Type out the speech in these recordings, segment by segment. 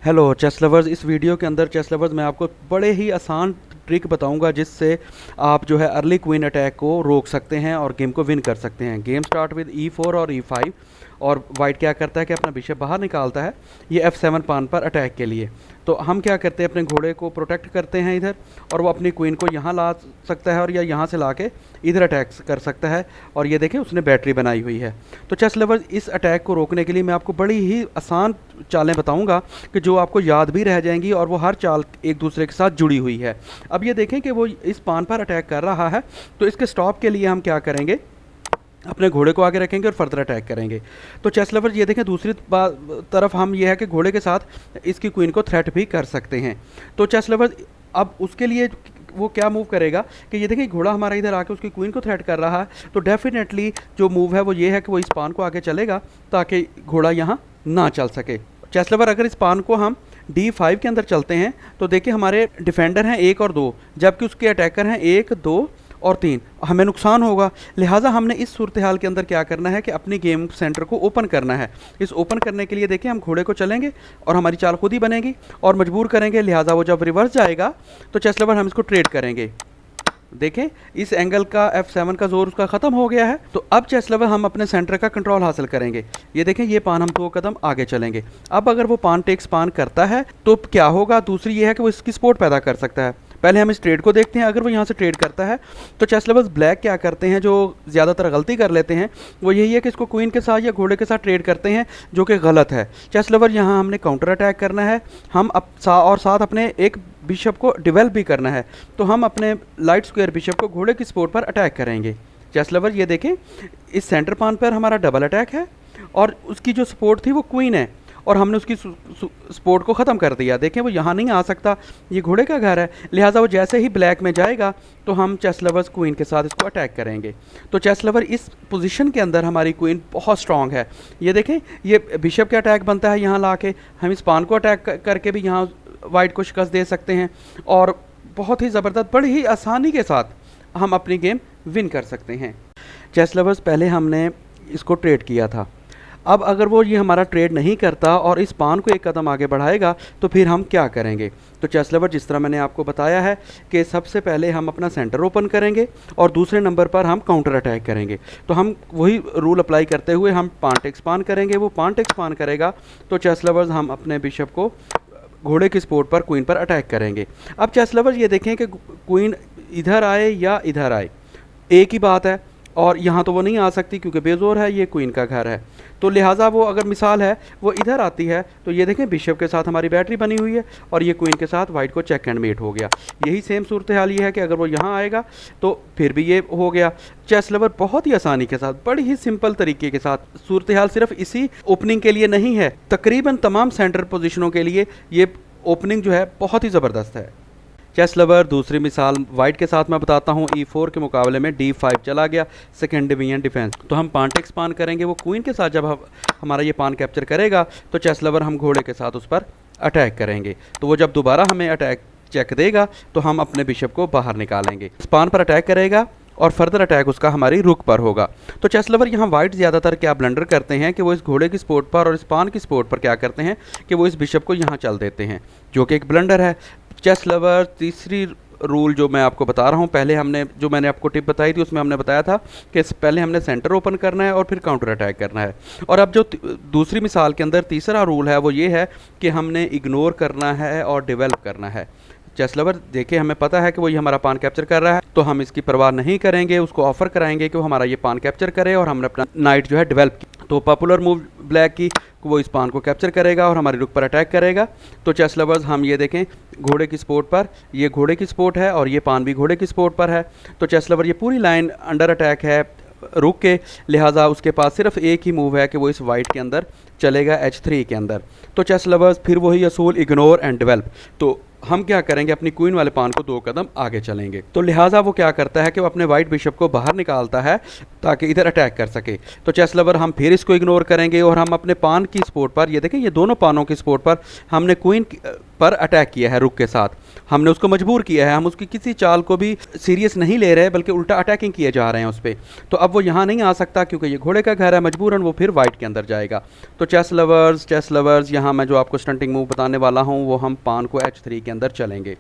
Hello chess lovers, इस video के अंदर चेस लवर्स मैं आपको बड़े ही आसान ट्रिक बताऊंगा जिससे आप जो है अर्ली क्वीन अटैक को रोक सकते हैं और गेम को विन कर सकते हैं। गेम स्टार्ट विद E4 और E5 और वाइट क्या करता है कि अपना बिशप बाहर निकालता है ये F7 पान पर अटैक के लिए। तो हम क्या करते हैं, अपने घोड़े को प्रोटेक्ट करते हैं इधर, और वो अपनी क्वीन को यहाँ ला सकता है और या यहाँ से ला के इधर अटैक कर सकता है। और ये देखें उसने बैटरी बनाई हुई है। तो चेस लवर्स, इस अटैक को रोकने के लिए मैं आपको बड़ी ही आसान चालें बताऊंगा कि जो आपको याद भी रह जाएंगी और वो हर चाल एक दूसरे के साथ जुड़ी हुई है। अब ये देखें कि वो इस पान पर अटैक कर रहा है, तो इसके स्टॉप के लिए हम क्या करेंगे, अपने घोड़े को आगे रखेंगे और फर्दर अटैक करेंगे। तो चेस लवर्स ये देखें, दूसरी तरफ हम ये है कि घोड़े के साथ इसकी क्वीन को थ्रेट भी कर सकते हैं। तो चेस लवर्स अब उसके लिए वो क्या मूव करेगा कि ये देखिए घोड़ा हमारा इधर आके उसकी क्वीन को थ्रेट कर रहा है, तो डेफिनेटली जो मूव है वो ये है कि वो इस पान को आगे चलेगा ताकि घोड़ा यहाँ ना चल सके। चेस लवर, अगर इस पान को हम D5 के अंदर चलते हैं तो देखिए हमारे डिफेंडर हैं 1 और 2, जबकि उसके अटैकर हैं 1, 2 और 3। हमें नुकसान होगा, लिहाजा हमने इस सूरत हाल के अंदर क्या करना है कि अपनी गेम सेंटर को ओपन करना है। इस ओपन करने के लिए देखिए हम घोड़े को चलेंगे और हमारी चाल खुद ही बनेगी और मजबूर करेंगे, लिहाजा वो जब रिवर्स जाएगा तो चेस लवर हम इसको ट्रेड करेंगे। देखें इस एंगल का F7 का जोर उसका ख़त्म हो गया है। तो अब चेस लवर हम अपने सेंटर का कंट्रोल हासिल करेंगे। ये देखें ये पान हम 2 कदम आगे चलेंगे। अब अगर वो पान टेक्स पान करता है तो क्या होगा, दूसरी ये है कि वो इसकी सपोर्ट पैदा कर सकता है। पहले हम इस ट्रेड को देखते हैं। अगर वो यहाँ से ट्रेड करता है तो चेस लवर्स ब्लैक क्या करते हैं, जो ज़्यादातर गलती कर लेते हैं वो यही है कि इसको क्वीन के साथ या घोड़े के साथ ट्रेड करते हैं, जो कि गलत है। चेस लवर यहाँ हमने काउंटर अटैक करना है, हम और साथ अपने एक बिशप को डिवेल्प भी करना है। तो हम अपने लाइट स्क्वायर बिशप को घोड़े की सपोर्ट पर अटैक करेंगे। चेस लवर ये देखें इस सेंटर पान पर हमारा डबल अटैक है और उसकी जो सपोर्ट थी वो क्वीन है और हमने उसकी सपोर्ट को ख़त्म कर दिया। देखें वो यहाँ नहीं आ सकता, ये घोड़े का घर है, लिहाजा वो जैसे ही ब्लैक में जाएगा तो हम चेस लवर्स क्वीन के साथ इसको अटैक करेंगे। तो चेस लवर इस पोजीशन के अंदर हमारी क्वीन बहुत स्ट्रांग है। ये देखें ये बिशप का अटैक बनता है, यहाँ ला के हम इस पान को अटैक करके भी यहाँ वाइट को शिकस्त दे सकते हैं और बहुत ही ज़बरदस्त बड़ी ही आसानी के साथ हम अपनी गेम विन कर सकते हैं। चेस लवर्स पहले हमने इसको ट्रेड किया था, अब अगर वो ये हमारा ट्रेड नहीं करता और इस पान को एक कदम आगे बढ़ाएगा तो फिर हम क्या करेंगे। तो चेस लवर जिस तरह मैंने आपको बताया है कि सबसे पहले हम अपना सेंटर ओपन करेंगे और दूसरे नंबर पर हम काउंटर अटैक करेंगे। तो हम वही रूल अप्लाई करते हुए हम पान टेक्स पान करेंगे, वो पान टेक्स पान करेगा तो चेस लवर्स हम अपने बिशप को घोड़े की सपोर्ट पर क्वीन पर अटैक करेंगे। अब चेस लवर्स ये देखें कि क्वीन इधर आए या इधर आए एक ही बात है, और यहाँ तो वो नहीं आ सकती क्योंकि बेजोर है, ये क्वीन का घर है। तो लिहाजा वो अगर मिसाल है वो इधर आती है तो ये देखें बिशप के साथ हमारी बैटरी बनी हुई है और ये क्वीन के साथ वाइट को चेक एंड मेट हो गया। यही सेम सूरत हाल ये है कि अगर वो यहाँ आएगा तो फिर भी ये हो गया। चेस लवर बहुत ही आसानी के साथ, बड़ी ही सिंपल तरीके के साथ, सूरत हाल सिर्फ इसी ओपनिंग के लिए नहीं है, तकरीबन तमाम सेंटर पोजिशनों के लिए ये ओपनिंग जो है बहुत ही ज़बरदस्त है। चेस लवर दूसरी मिसाल वाइट के साथ मैं बताता हूँ। E4 के मुकाबले में D5 चला गया, सेकेंड डिवीजन डिफेंस। तो हम पान टेक्स पान करेंगे, वो क्वीन के साथ जब हमारा ये पान कैप्चर करेगा तो चेस लवर हम घोड़े के साथ उस पर अटैक करेंगे। तो वो जब दोबारा हमें अटैक चेक देगा तो हम अपने बिशप को बाहर निकालेंगे, इस पान पर अटैक करेगा और फर्दर अटैक उसका हमारी रुक पर होगा। तो चेस लवर यहाँ वाइट ज़्यादातर क्या ब्लंडर करते हैं कि वो इस घोड़े की सपोर्ट पर और इस पान की सपोर्ट पर क्या करते हैं कि वो इस बिशप को यहाँ चल देते हैं, जो कि एक ब्लंडर है। चेस लवर तीसरी रूल जो मैं आपको बता रहा हूँ, पहले मैंने आपको टिप बताई थी उसमें हमने बताया था कि पहले हमने सेंटर ओपन करना है और फिर काउंटर अटैक करना है। और अब जो दूसरी मिसाल के अंदर तीसरा रूल है वो ये है कि हमने इग्नोर करना है और डेवलप करना है। चेस लवर देखिए हमें पता है कि वो ये हमारा पान कैप्चर कर रहा है, तो हम इसकी परवाह नहीं करेंगे, उसको ऑफर कराएंगे कि वो हमारा ये पान कैप्चर करे और हमने अपना नाइट जो है डेवलप की। तो पॉपुलर मूव ब्लैक की, वो इस पान को कैप्चर करेगा और हमारी रुक पर अटैक करेगा। तो चेस लवर्स हम ये देखें घोड़े की सपोर्ट पर, ये घोड़े की सपोर्ट है और ये पान भी घोड़े की सपोर्ट पर है। तो चेस लवर ये पूरी लाइन अंडर अटैक है रुक के, लिहाजा उसके पास सिर्फ एक ही मूव है कि वो इस वाइट के अंदर चलेगा H3 के अंदर। तो चेस लवर्स फिर वही असूल इग्नोर एंड डेवलप। तो हम क्या करेंगे, अपनी क्वीन वाले पान को 2 कदम आगे चलेंगे। तो लिहाजा वो क्या करता है कि वो अपने वाइट बिशप को बाहर निकालता है ताकि इधर अटैक कर सके। तो चेस लवर हम फिर इसको इग्नोर करेंगे और हम अपने पान की सपोर्ट पर, ये देखें ये दोनों पानों की सपोर्ट पर हमने क्वीन पर अटैक किया है रुक के साथ, हमने उसको मजबूर किया है, हम उसकी किसी चाल को भी सीरियस नहीं ले रहे बल्कि उल्टा अटैकिंग किए जा रहे हैं उस पर। तो अब वो यहाँ नहीं आ सकता क्योंकि ये घोड़े का घर है, मजबूरन वो फिर वाइट के अंदर जाएगा। तो चेस लवर्स यहाँ मैं जो आपको स्टंटिंग मूव बताने वाला हूँ वो हम पान को h3 के अंदर चलेंगे।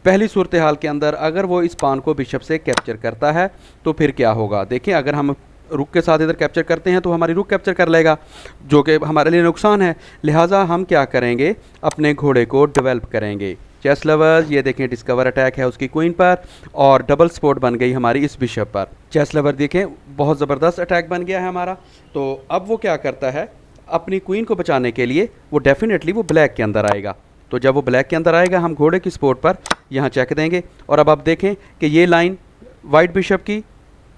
पहली सूरत हाल के अंदर अगर वो इस पान को बिशप से कैप्चर करता है तो फिर क्या होगा, देखिए अगर हम रुक के साथ इधर कैप्चर करते हैं तो हमारी रुक कैप्चर कर लेगा, जो कि हमारे लिए नुकसान है। लिहाजा हम क्या करेंगे, अपने घोड़े को डेवलप करेंगे। चेस लवर्स ये देखें डिस्कवर अटैक है उसकी क्वीन पर और डबल स्पोर्ट बन गई हमारी इस बिशप पर। चेस लवर देखें बहुत ज़बरदस्त अटैक बन गया है हमारा। तो अब वो क्या करता है, अपनी क्वीन को बचाने के लिए वो डेफिनेटली वो ब्लैक के अंदर आएगा। तो जब वो ब्लैक के अंदर आएगा हम घोड़े की स्पोर्ट पर यहाँ चेक देंगे और अब आप देखें कि ये लाइन वाइट बिशप की,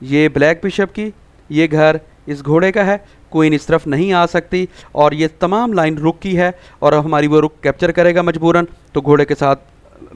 ये ब्लैक बिशप की, ये घर इस घोड़े का है, क्वीन इस तरफ नहीं आ सकती और ये तमाम लाइन रुक की है और अब हमारी वो रुक कैप्चर करेगा मजबूरन, तो घोड़े के साथ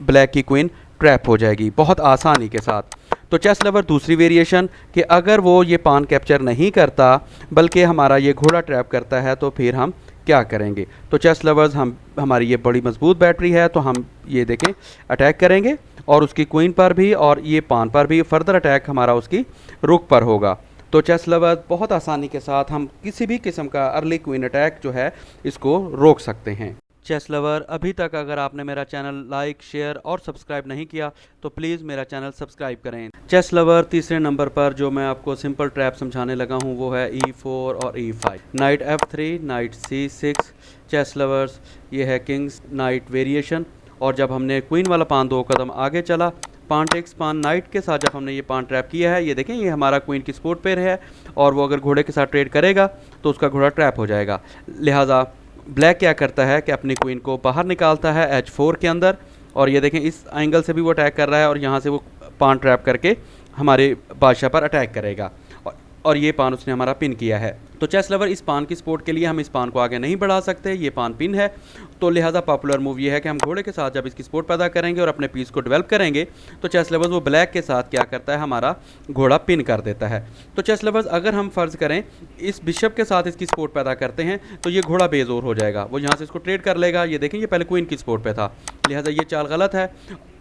ब्लैक की क्वीन ट्रैप हो जाएगी बहुत आसानी के साथ। तो चेस लवर दूसरी वेरिएशन कि अगर वो ये पान कैप्चर नहीं करता बल्कि हमारा ये घोड़ा ट्रैप करता है तो फिर हम क्या करेंगे। तो चेस लवर्स हमारी ये बड़ी मजबूत बैटरी है, तो हम ये देखें अटैक करेंगे और उसकी क्वीन पर भी और ये पान पर भी, फर्दर अटैक हमारा उसकी रुक पर होगा। तो चेस लवर्स बहुत आसानी के साथ हम किसी भी किस्म का अर्ली क्वीन अटैक जो है इसको रोक सकते हैं। चेस लवर अभी तक अगर आपने मेरा चैनल लाइक शेयर और सब्सक्राइब नहीं किया तो प्लीज़ मेरा चैनल सब्सक्राइब करें। चेस लवर तीसरे नंबर पर जो मैं आपको सिंपल ट्रैप समझाने लगा हूँ वो है E4 और E5, night F3, night C6। Chess lovers ये है किंग्स नाइट वेरिएशन और जब हमने क्वीन वाला पान 2 कदम आगे चला, पान टेक्स पान नाइट के साथ जब हमने ये पान ट्रैप किया है, ये देखें ये हमारा क्वीन की सपोर्ट पेयर है और वो अगर घोड़े के साथ ट्रेड करेगा तो उसका घोड़ा ट्रैप हो जाएगा। लिहाजा ब्लैक क्या करता है कि अपनी क्वीन को बाहर निकालता है H4 के अंदर और ये देखें इस एंगल से भी वो अटैक कर रहा है और यहाँ से वो पान ट्रैप करके हमारे बादशाह पर अटैक करेगा और ये पान उसने हमारा पिन किया है। तो चेस लवर इस पान की सपोर्ट के लिए हम इस पान को आगे नहीं बढ़ा सकते, ये पान पिन है। तो लिहाजा पॉपुलर मूव ये है कि हम घोड़े के साथ जब इसकी सपोर्ट पैदा करेंगे और अपने पीस को डेवलप करेंगे तो चेस लवर्स वो ब्लैक के साथ क्या करता है, हमारा घोड़ा पिन कर देता है। तो चेस लवर्स अगर हम फ़र्ज़ करें इस बिशप के साथ इसकी सपोर्ट पैदा करते हैं तो ये घोड़ा बेजोर हो जाएगा, वो यहाँ से इसको ट्रेड कर लेगा। ये देखें ये पहले क्वीन की सपोर्ट पे था, लिहाजा ये चाल गलत है,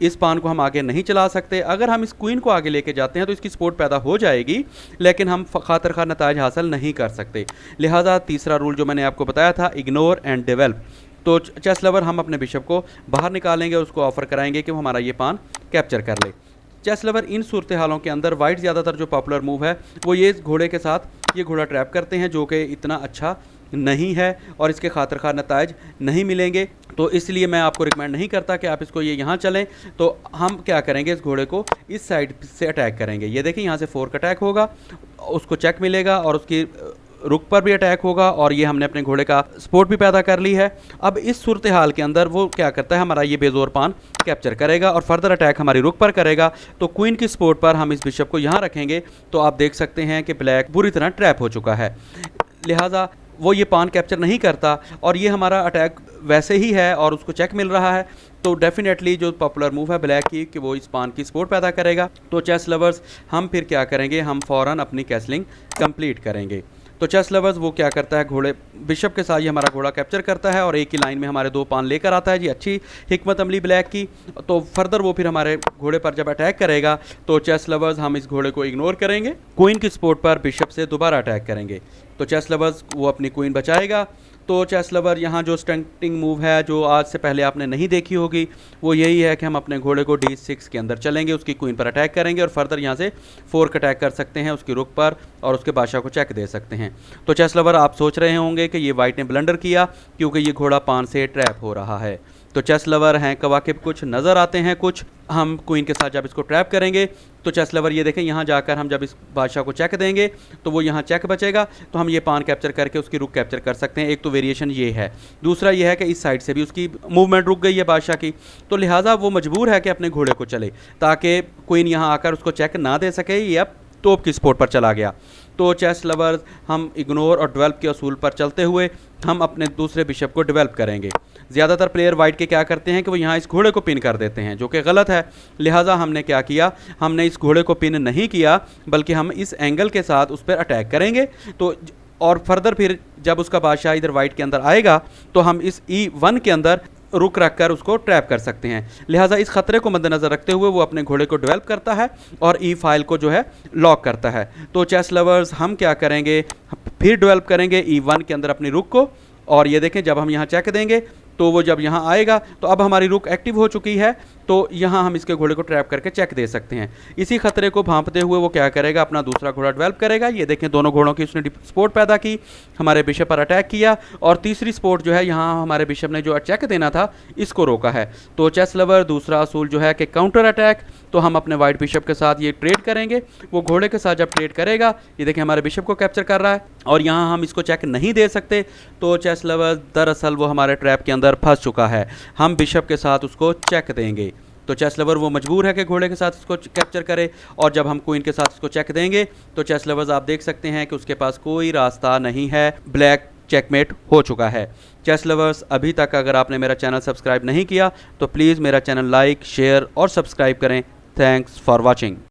इस पान को हम आगे नहीं चला सकते। अगर हम इस क्वीन को आगे लेके जाते हैं तो इसकी सपोर्ट पैदा हो जाएगी लेकिन हम खातर खा नताज हासिल नहीं कर सकते। लिहाजा तीसरा रूल जो मैंने आपको बताया था, इग्नोर एंड डेवलप। तो चेस लवर हम अपने बिशप को बाहर निकालेंगे, उसको ऑफर कराएंगे कि वो हमारा ये पान कैप्चर कर ले। चेस लवर इन सूरत हालों के अंदर वाइट ज़्यादातर जो पॉपुलर मूव है वो ये घोड़े के साथ ये घोड़ा ट्रैप करते हैं जो कि इतना अच्छा नहीं है और इसके खातिर खा नताइज नहीं मिलेंगे। तो इसलिए मैं आपको रिकमेंड नहीं करता कि आप इसको ये यहाँ चलें। तो हम क्या करेंगे, इस घोड़े को इस साइड से अटैक करेंगे। ये देखिए यहाँ से फोर्क अटैक होगा, उसको चेक मिलेगा और उसकी रुक पर भी अटैक होगा और ये हमने अपने घोड़े का सपोर्ट भी पैदा कर ली है। अब इस सूरत हाल के अंदर वो क्या करता है, हमारा ये बेजोर पान कैप्चर करेगा और फर्दर अटैक हमारी रुक पर करेगा। तो क्वीन की सपोर्ट पर हम इस बिशप को यहाँ रखेंगे तो आप देख सकते हैं कि ब्लैक बुरी तरह ट्रैप हो चुका है, लिहाजा वो ये पान कैप्चर नहीं करता और ये हमारा अटैक वैसे ही है और उसको चेक मिल रहा है। तो डेफिनेटली जो पॉपुलर मूव है ब्लैक की कि वो इस पान की सपोर्ट पैदा करेगा। तो चेस लवर्स हम फिर क्या करेंगे, हम फ़ौरन अपनी कैसलिंग कंप्लीट करेंगे। तो चेस लवर्स वो क्या करता है, घोड़े बिशप के साथ ये हमारा घोड़ा कैप्चर करता है और एक ही लाइन में हमारे 2 पान लेकर आता है जी, अच्छी हिकमत अमली ब्लैक की। तो फर्दर वो फिर हमारे घोड़े पर जब अटैक करेगा तो चेस लवर्स हम इस घोड़े को इग्नोर करेंगे, क्वीन की सपोर्ट पर बिशप से दोबारा अटैक करेंगे। तो चेस लवर्स वो अपनी क्वीन बचाएगा। तो चेस लवर यहाँ जो स्टंटिंग मूव है जो आज से पहले आपने नहीं देखी होगी वो यही है कि हम अपने घोड़े को D6 के अंदर चलेंगे, उसकी क्वीन पर अटैक करेंगे और फर्दर यहाँ से फोर्क अटैक कर सकते हैं उसकी रुक पर और उसके बादशाह को चेक दे सकते हैं। तो चेस लवर आप सोच रहे होंगे कि ये वाइट ने ब्लंडर किया क्योंकि ये घोड़ा पान से ट्रैप हो रहा है। तो चेस लवर हैं कवाकिब कुछ नज़र आते हैं, कुछ हम क्वीन के साथ जब इसको ट्रैप करेंगे तो चेस लवर ये देखें यहाँ जाकर हम जब इस बादशाह को चेक देंगे तो वो यहाँ चेक बचेगा तो हम ये पान कैप्चर करके उसकी रुक कैप्चर कर सकते हैं। एक तो वेरिएशन ये है, दूसरा ये है कि इस साइड से भी उसकी मूवमेंट रुक गई है बादशाह की, तो लिहाजा वो मजबूर है कि अपने घोड़े को चले ताकि क्वीन यहाँ आकर उसको चेक ना दे सके, ये अब तोप की सपोर्ट पर चला गया। तो चेस लवर्स हम इग्नोर और डेवलप के असूल पर चलते हुए हम अपने दूसरे बिशप को डेवलप करेंगे। ज़्यादातर प्लेयर वाइट के क्या करते हैं कि वो यहाँ इस घोड़े को पिन कर देते हैं जो कि गलत है। लिहाजा हमने क्या किया, हमने इस घोड़े को पिन नहीं किया बल्कि हम इस एंगल के साथ उस पर अटैक करेंगे। तो और फर्दर फिर जब उसका बादशाह इधर वाइट के अंदर आएगा तो हम इस E1 के अंदर रुक रख कर उसको ट्रैप कर सकते हैं। लिहाजा इस खतरे को मद्देनज़र रखते हुए वो अपने घोड़े को डेवलप करता है और ई फाइल को जो है लॉक करता है। तो चेस लवर्स हम क्या करेंगे, फिर डेवलप करेंगे E1 के अंदर अपनी रुक को, और ये देखें जब हम यहाँ चेक देंगे तो वो जब यहाँ आएगा तो अब हमारी रुक एक्टिव हो चुकी है, तो यहाँ हम इसके घोड़े को ट्रैप करके चेक दे सकते हैं। इसी खतरे को भांपते हुए वो क्या करेगा, अपना दूसरा घोड़ा डेवलप करेगा। ये देखें दोनों घोड़ों की उसने स्पोर्ट पैदा की, हमारे बिशप पर अटैक किया, और तीसरी स्पोर्ट जो है यहाँ हमारे बिशप ने जो चेक देना था इसको रोका है। तो चेस लवर दूसरा असूल जो है कि काउंटर अटैक, तो हम अपने वाइट बिशप के साथ ये ट्रेड करेंगे। वो घोड़े के साथ जब ट्रेड करेगा, ये देखें हमारे बिशप को कैप्चर कर रहा है और यहाँ हम इसको चेक नहीं दे सकते। तो चेस लवर दरअसल वो हमारे ट्रैप के अंदर फंस चुका है, हम बिशप के साथ उसको चेक देंगे। तो चेस लवर वो मजबूर है कि घोड़े के साथ इसको कैप्चर करे, और जब हम क्वीन के साथ इसको चेक देंगे तो चेस लवर्स आप देख सकते हैं कि उसके पास कोई रास्ता नहीं है, ब्लैक चेकमेट हो चुका है। चेस लवर्स अभी तक अगर आपने मेरा चैनल सब्सक्राइब नहीं किया तो प्लीज़ मेरा चैनल लाइक, शेयर और सब्सक्राइब करें। Thanks for watching.